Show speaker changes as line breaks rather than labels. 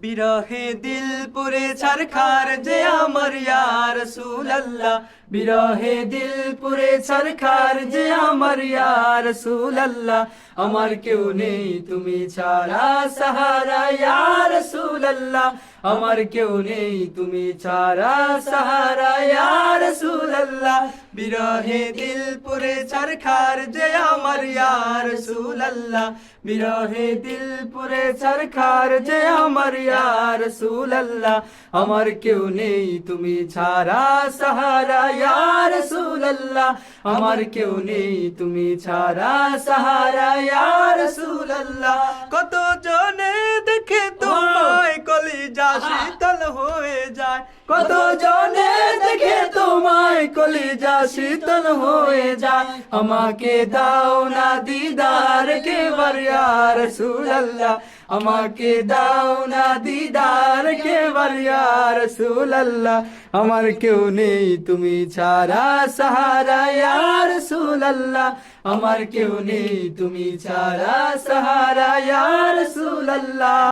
বিরহে দিল পুরে ছারখার যে আমার ইয়া রাসূলুল্লাহ, বিরহে দিল পুরে ছারখার যে আমার ইয়া রাসূলুল্লাহ। আমার কেউ নেই তুমি ছাড়া সাহারা ইয়া রাসূলুল্লাহ, আমার কেউ নেই তুমি ছাড়া সাহারা ইয়া রাসূলুল্লাহ। বিরহে দিল পুরে ছারখার যে আমার ইয়া রাসূলুল্লাহ, বিরহে দিল পুরে ছারখার যে আমার ইয়া রাসূলুল্লাহ। আমার কেউ নেই তুমি ছাড়া সাহারা ইয়া রাসূলুল্লাহ, আমার কেউ নেই তুমি ছাড়া সাহারা ইয়া রাসূলুল্লাহ। কত জনে দেখে তোমায় কলিজা শীতল হয়ে যায়, কত জনে দেখে তোমায় কলিজা শীতল হয়ে যায়। আমাকে দাও না দিদার কে বার ইয়া রাসূলুল্লাহ, আমাকে দাও না দিদার কে বার ইয়া রাসূলুল্লাহ। আমার কেউ নেই তুমি ছাড়া সাহারা ইয়া রাসূলুল্লাহ, আমার কেউ নেই তুমি ছাড়া সাহারা ইয়া রাসূলুল্লাহ।